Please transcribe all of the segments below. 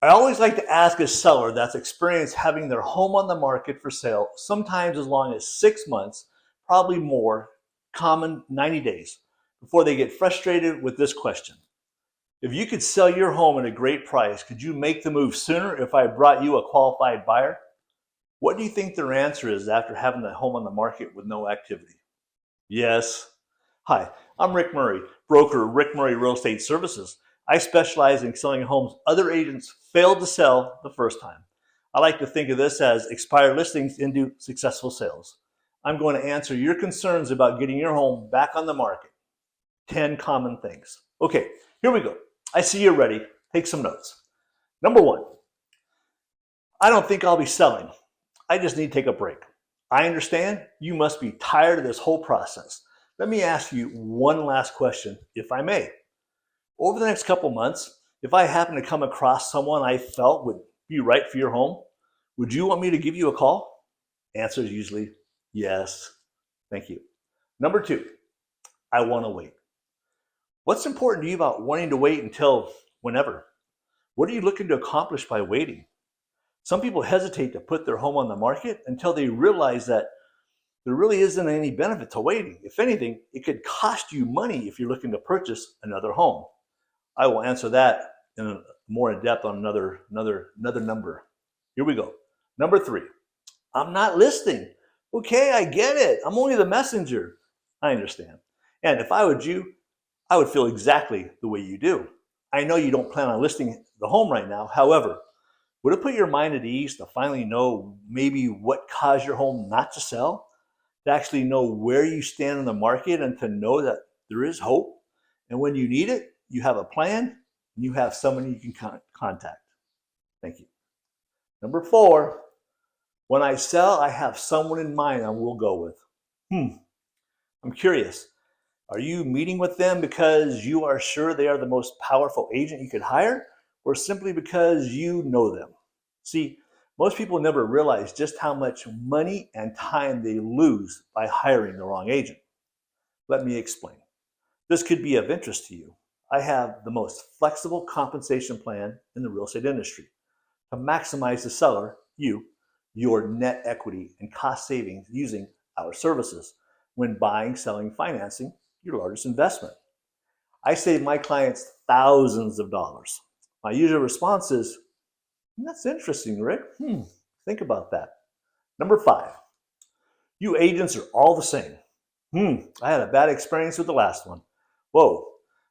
I always like to ask a seller that's experienced having their home on the market for sale, sometimes as long as 6 months, probably more, common 90 days, before they get frustrated with this question. If you could sell your home at a great price, could you make the move sooner if I brought you a qualified buyer? What do you think their answer is after having the home on the market with no activity? Yes. Hi, I'm Rick Murray, broker of Rick Murray Real Estate Services. I specialize in selling homes other agents failed to sell the first time. I like to think of this as expired listings into successful sales. I'm going to answer your concerns about getting your home back on the market. 10 common things. Okay, here we go. I see you're ready. Take some notes. Number one, I don't think I'll be selling. I just need to take a break. I understand you must be tired of this whole process. Let me ask you one last question, if I may. Over the next couple months, if I happen to come across someone I felt would be right for your home, would you want me to give you a call? Answer is usually yes. Thank you. Number two, I want to wait. What's important to you about wanting to wait until whenever? What are you looking to accomplish by waiting? Some people hesitate to put their home on the market until they realize that there really isn't any benefit to waiting. If anything, it could cost you money if you're looking to purchase another home. I will answer that more in depth on another number. Here we go. Number three, I'm not listing. Okay, I get it. I'm only the messenger. I understand. And if I were you, I would feel exactly the way you do. I know you don't plan on listing the home right now. However, would it put your mind at ease to finally know maybe what caused your home not to sell? To actually know where you stand in the market and to know that there is hope. And when you need it, you have a plan and you have someone you can contact. Thank you. Number four, when I sell, I have someone in mind I will go with. I'm curious. Are you meeting with them because you are sure they are the most powerful agent you could hire, or simply because you know them? See, most people never realize just how much money and time they lose by hiring the wrong agent. Let me explain. This could be of interest to you. I have the most flexible compensation plan in the real estate industry to maximize the seller, your net equity and cost savings using our services when buying, selling, financing your largest investment. I save my clients thousands of dollars. My usual response is, that's interesting, Rick. Think about that. Number five, you agents are all the same. I had a bad experience with the last one. Whoa,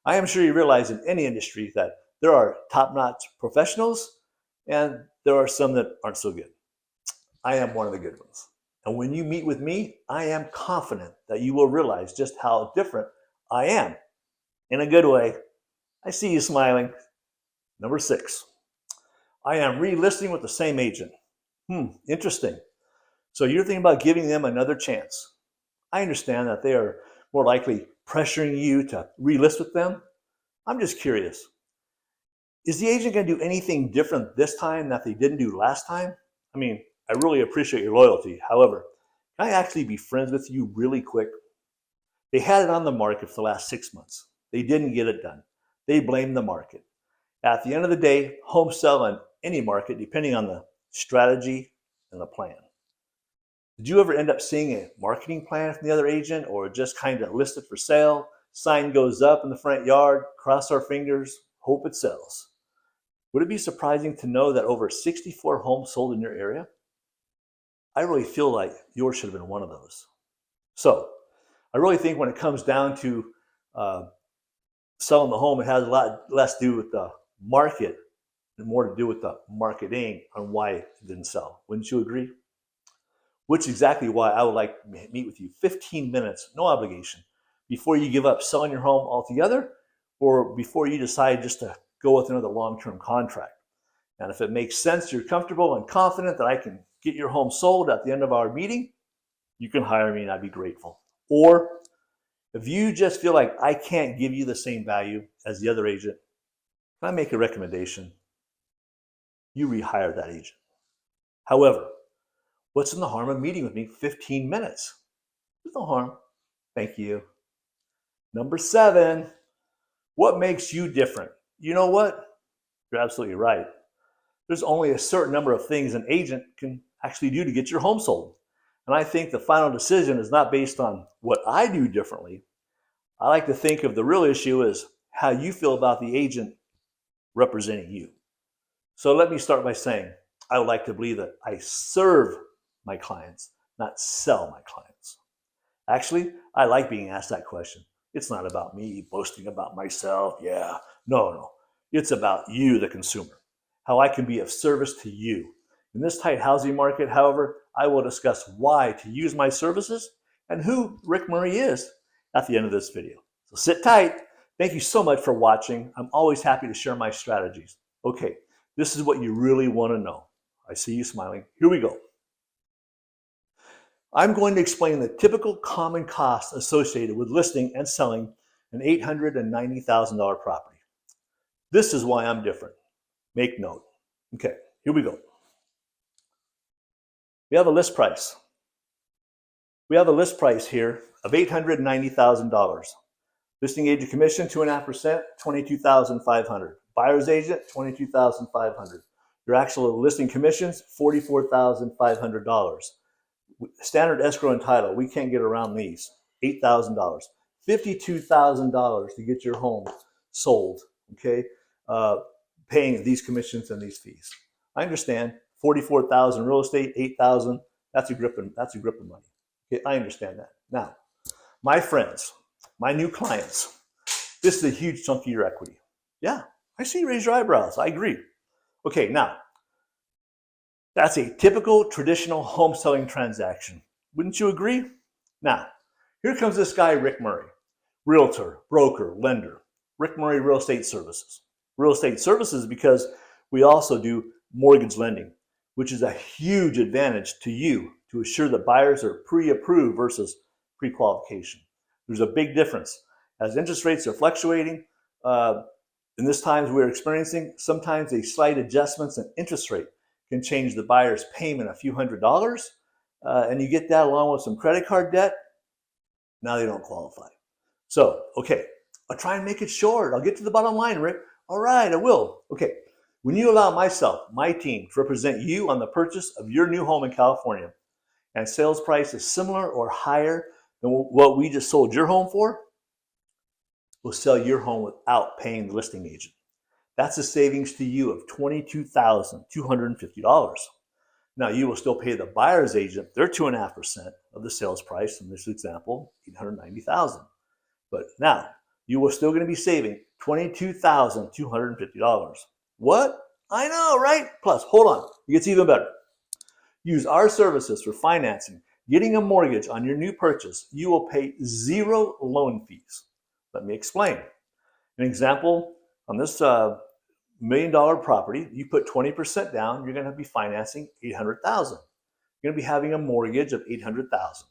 I am sure you realize in any industry that there are top-notch professionals and there are some that aren't so good. I am one of the good ones. And when you meet with me, I am confident that you will realize just how different I am. In a good way. I see you smiling. Number six, I am relisting with the same agent. Interesting. So you're thinking about giving them another chance. I understand that they are more likely pressuring you to relist with them. I'm just curious. Is the agent going to do anything different this time that they didn't do last time? I mean, I really appreciate your loyalty. However, can I actually be friends with you really quick? They had it on the market for the last 6 months. They didn't get it done. They blamed the market. At the end of the day, homes sell in any market depending on the strategy and the plan. Did you ever end up seeing a marketing plan from the other agent or just kind of listed for sale? Sign goes up in the front yard, cross our fingers, hope it sells. Would it be surprising to know that over 64 homes sold in your area? I really feel like yours should have been one of those. So, I really think when it comes down to selling the home, it has a lot less to do with the market and more to do with the marketing on why it didn't sell. Wouldn't you agree? Which is exactly why I would like to meet with you 15 minutes, no obligation, before you give up selling your home altogether or before you decide just to go with another long-term contract. And if it makes sense, you're comfortable and confident that I can get your home sold at the end of our meeting, you can hire me and I'd be grateful. Or if you just feel like I can't give you the same value as the other agent, can I make a recommendation? You rehire that agent. However, what's in the harm of meeting with me 15 minutes? There's no harm. Thank you. Number seven, what makes you different? You know what? You're absolutely right. There's only a certain number of things an agent can actually do to get your home sold. And I think the final decision is not based on what I do differently. I like to think of the real issue as how you feel about the agent representing you. So let me start by saying I would like to believe that I serve my clients, not sell my clients. Actually, I like being asked that question. It's not about me boasting about myself. Yeah, no. It's about you, the consumer, how I can be of service to you. In this tight housing market, however, I will discuss why to use my services and who Rick Murray is at the end of this video. So sit tight. Thank you so much for watching. I'm always happy to share my strategies. Okay, this is what you really want to know. I see you smiling. Here we go. I'm going to explain the typical common costs associated with listing and selling an $890,000 property. This is why I'm different. Make note. Okay, here we go. We have a list price. We have a list price here of $890,000. Listing agent commission, 2.5%, $22,500. Buyer's agent, $22,500. Your actual listing commissions, $44,500. Standard escrow and title, we can't get around these. $8,000. $52,000 to get your home sold, okay? Paying these commissions and these fees. I understand. $44,000 real estate, $8,000. That's a grip of money. Okay, I understand that. Now, my friends, my new clients, this is a huge chunk of your equity. Yeah, I see you raise your eyebrows. I agree. Okay, now, that's a typical traditional home selling transaction. Wouldn't you agree? Now, here comes this guy, Rick Murray, realtor, broker, lender. Rick Murray Real Estate Services. Real estate services because we also do mortgage lending, which is a huge advantage to you to assure that buyers are pre-approved versus pre-qualification. There's a big difference. As interest rates are fluctuating, in this times we're experiencing, sometimes a slight adjustments in interest rate can change the buyer's payment a few $100s, and you get that along with some credit card debt, now they don't qualify. So, okay, I'll try and make it short. I'll get to the bottom line, Rick. All right, I will. Okay, when you allow myself, my team, to represent you on the purchase of your new home in California, and sales price is similar or higher than what we just sold your home for, we'll sell your home without paying the listing agent. That's a savings to you of $22,250. Now, you will still pay the buyer's agent their 2.5% of the sales price, in this example, $890,000. But now, you are still going to be saving $22,250. What? I know, right? Plus, hold on, it gets even better. Use our services for financing, getting a mortgage on your new purchase. You will pay 0 loan fees. Let me explain. An example, on this $1 million property, you put 20% down, you're going to be financing $800,000. You're going to be having a mortgage of $800,000.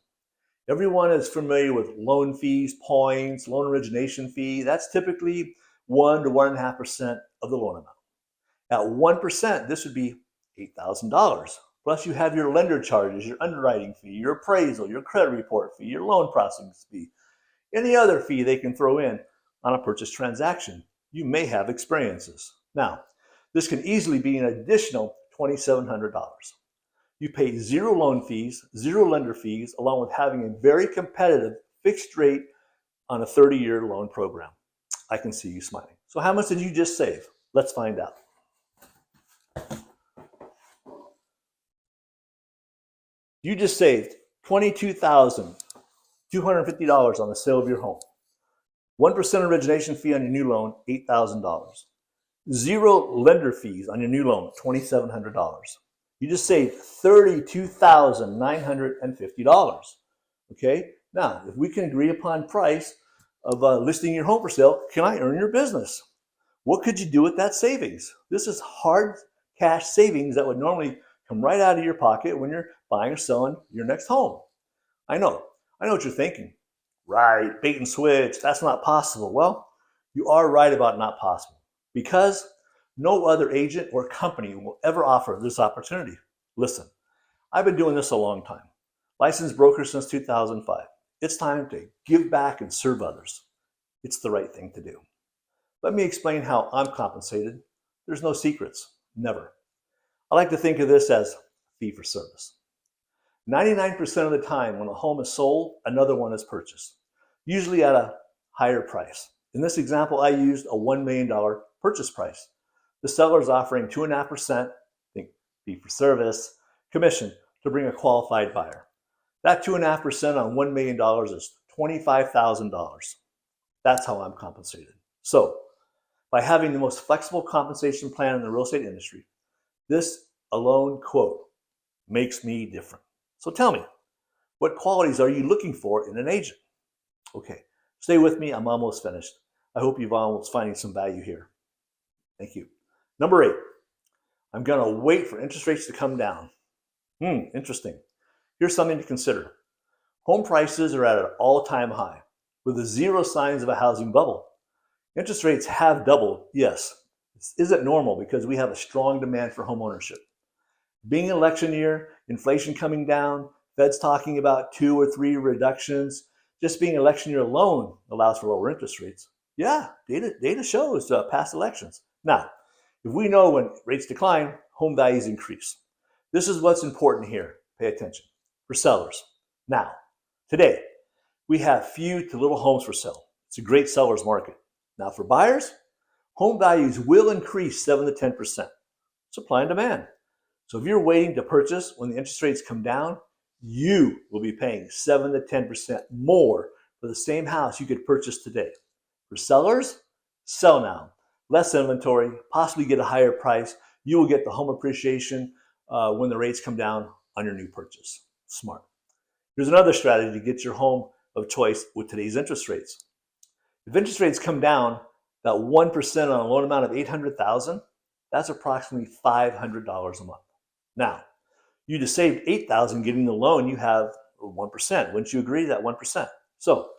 Everyone is familiar with loan fees, points, loan origination fee. That's typically 1 to 1.5% of the loan amount. At 1%, this would be $8,000. Plus you have your lender charges, your underwriting fee, your appraisal, your credit report fee, your loan processing fee, any other fee they can throw in on a purchase transaction. You may have experiences. Now, this can easily be an additional $2,700. You pay 0 loan fees, 0 lender fees, along with having a very competitive fixed rate on a 30-year loan program. I can see you smiling. So how much did you just save? Let's find out. You just saved $22,250 on the sale of your home. 1% origination fee on your new loan, $8,000. 0 lender fees on your new loan, $2,700. You just saved $32,950. Okay? Now, if we can agree upon price of listing your home for sale, can I earn your business? What could you do with that savings? This is hard cash savings that would normally come right out of your pocket when you're buying or selling your next home. I know what you're thinking. Right, bait and switch, that's not possible. Well, you are right about not possible because no other agent or company will ever offer this opportunity. Listen, I've been doing this a long time. Licensed broker since 2005. It's time to give back and serve others. It's the right thing to do. Let me explain how I'm compensated. There's no secrets, never. I like to think of this as fee for service. 99% of the time when a home is sold, another one is purchased, usually at a higher price. In this example, I used a $1 million purchase price. The seller is offering 2.5%, think fee for service, commission to bring a qualified buyer. That 2.5% on $1 million is $25,000. That's how I'm compensated. So, by having the most flexible compensation plan in the real estate industry, this alone quote makes me different. So tell me, what qualities are you looking for in an agent? Okay, stay with me. I'm almost finished. I hope you've almost finding some value here. Thank you. Number 8, I'm going to wait for interest rates to come down. Interesting. Here's something to consider. Home prices are at an all-time high with zero signs of a housing bubble. Interest rates have doubled, yes. This isn't normal because we have a strong demand for home ownership. Being election year, inflation coming down, Fed's talking about 2 or 3 reductions. Just being election year alone allows for lower interest rates. Yeah, data shows past elections. Now, if we know when rates decline, home values increase. This is what's important here. Pay attention. For sellers. Now, today, we have few to little homes for sale. It's a great seller's market. Now, for buyers, home values will increase 7 to 10%. Supply and demand. So if you're waiting to purchase when the interest rates come down, you will be paying 7 to 10% more for the same house you could purchase today. For sellers, sell now. Less inventory, possibly get a higher price. You will get the home appreciation when the rates come down on your new purchase. Smart. Here's another strategy to get your home of choice with today's interest rates. If interest rates come down, that 1% on a loan amount of $800,000, that's approximately $500 a month. Now, you just saved $8,000 getting the loan, you have 1%. Wouldn't you agree, that 1%? So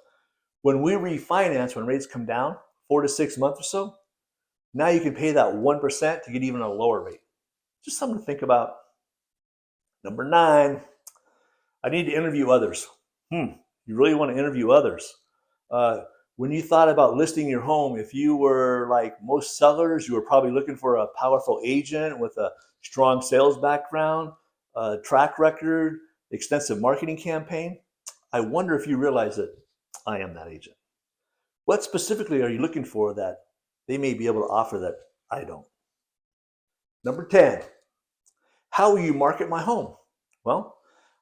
when we refinance, when rates come down 4 to 6 months or so, now you can pay that 1% to get even a lower rate. Just something to think about. Number 9, I need to interview others. You really want to interview others. When you thought about listing your home, if you were like most sellers, you were probably looking for a powerful agent with a strong sales background, a track record, extensive marketing campaign. I wonder if you realize that I am that agent. What specifically are you looking for that they may be able to offer that I don't? Number 10, how will you market my home? Well,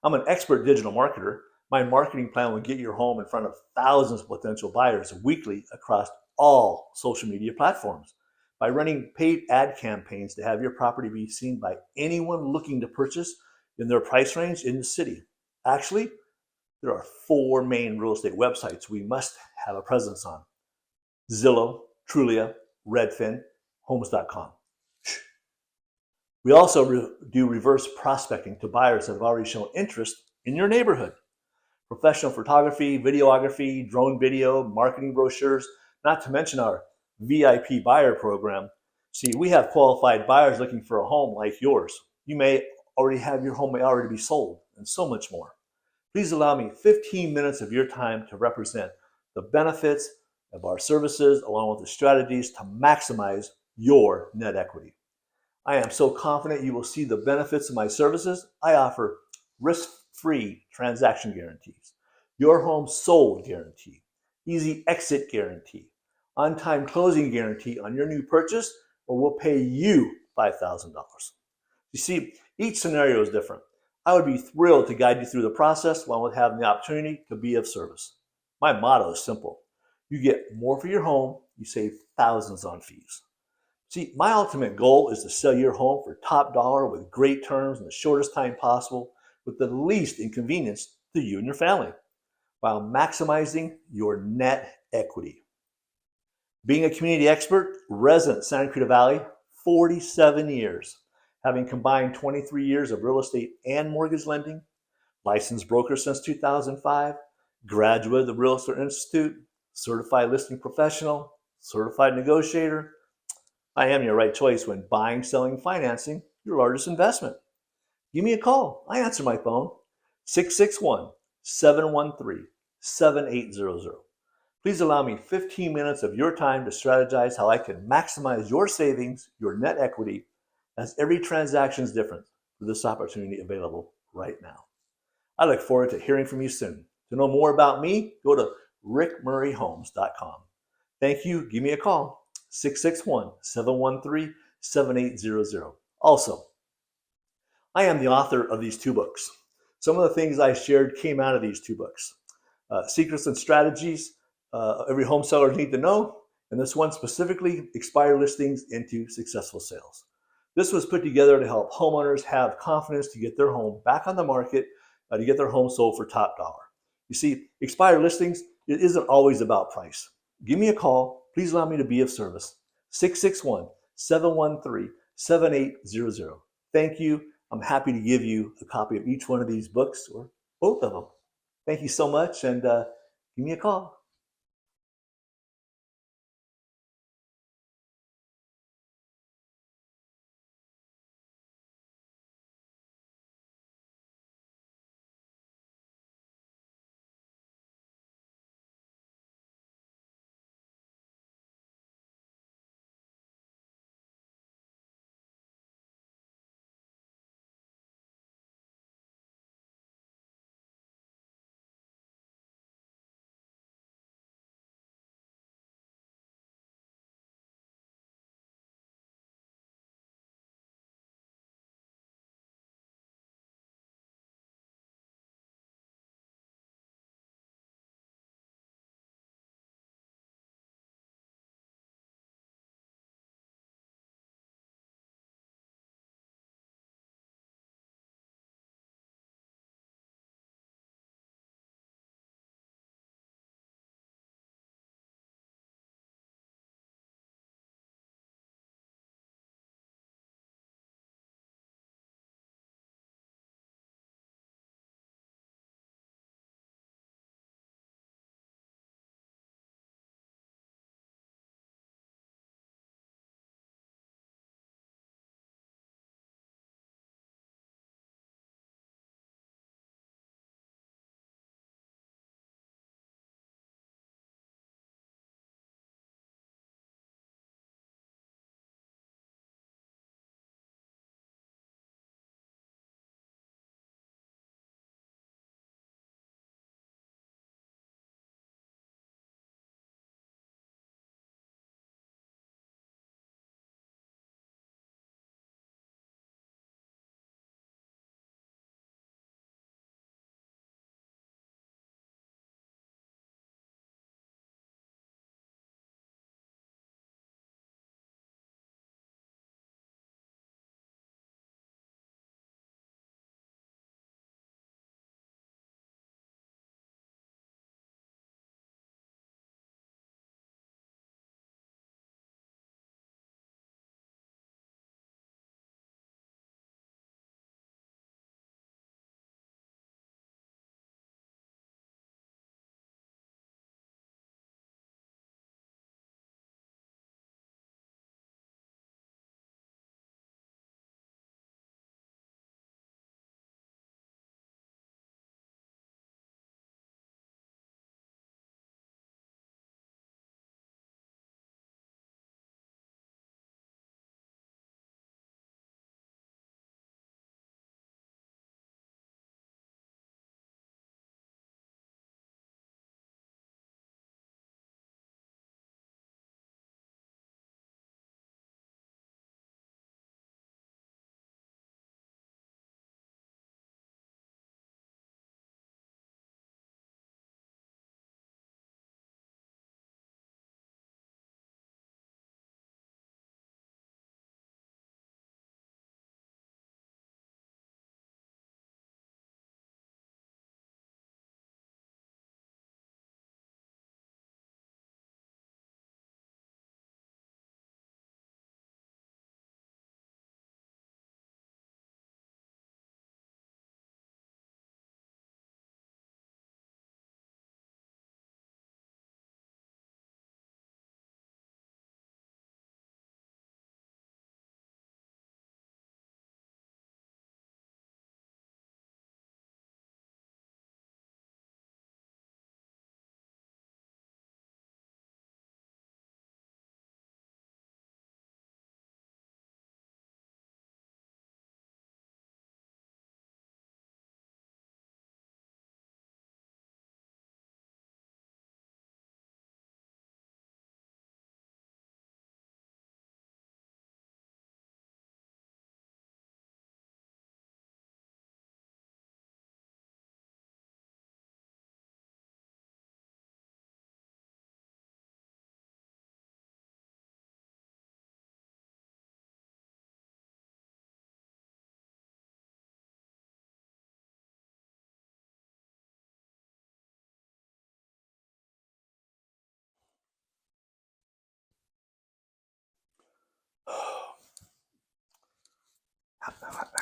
I'm an expert digital marketer. My marketing plan will get your home in front of thousands of potential buyers weekly across all social media platforms by running paid ad campaigns to have your property be seen by anyone looking to purchase in their price range in the city. Actually, there are 4 main real estate websites we must have a presence on: Zillow, Trulia, Redfin, Homes.com. We also do reverse prospecting to buyers that have already shown interest in your neighborhood. Professional photography, videography, drone video, marketing brochures, not to mention our VIP buyer program. See, we have qualified buyers looking for a home like yours. You may already have your home may already be sold, and so much more. Please allow me 15 minutes of your time to represent the benefits of our services along with the strategies to maximize your net equity. I am so confident you will see the benefits of my services. I offer risk-free transaction guarantees, your home sold guarantee, easy exit guarantee, on-time closing guarantee on your new purchase, or we'll pay you $5,000. You see, each scenario is different. I would be thrilled to guide you through the process while having the opportunity to be of service. My motto is simple. You get more for your home, you save thousands on fees. See, my ultimate goal is to sell your home for top dollar with great terms in the shortest time possible with the least inconvenience to you and your family, while maximizing your net equity. Being a community expert, resident Santa Cruz Valley, 47 years, having combined 23 years of real estate and mortgage lending, licensed broker since 2005, graduate of the Realtor Institute, certified listing professional, certified negotiator. I am your right choice when buying, selling, financing your largest investment. Give me a call. I answer my phone, 661-713-7800. Please allow me 15 minutes of your time to strategize how I can maximize your savings, your net equity, as every transaction is different with this opportunity available right now. I look forward to hearing from you soon. To know more about me, go to rickmurrayhomes.com. Thank you. Give me a call, 661 713 7800. Also, I am the author of these two books. Some of the things I shared came out of these two books. Secrets and Strategies Every Home Seller Needs to Know, and this one specifically, Expired Listings into Successful Sales. This was put together to help homeowners have confidence to get their home back on the market, to get their home sold for top dollar. You see, expired listings, it isn't always about price. Give me a call. Please allow me to be of service. 661 713 7800. Thank you. I'm happy to give you a copy of each one of these books or both of them. Thank you so much, and give me a call.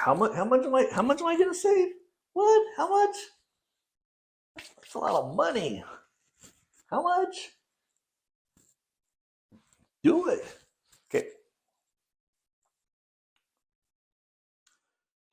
How much? How much am I going to save? What? How much? That's a lot of money. How much? Do it. Okay.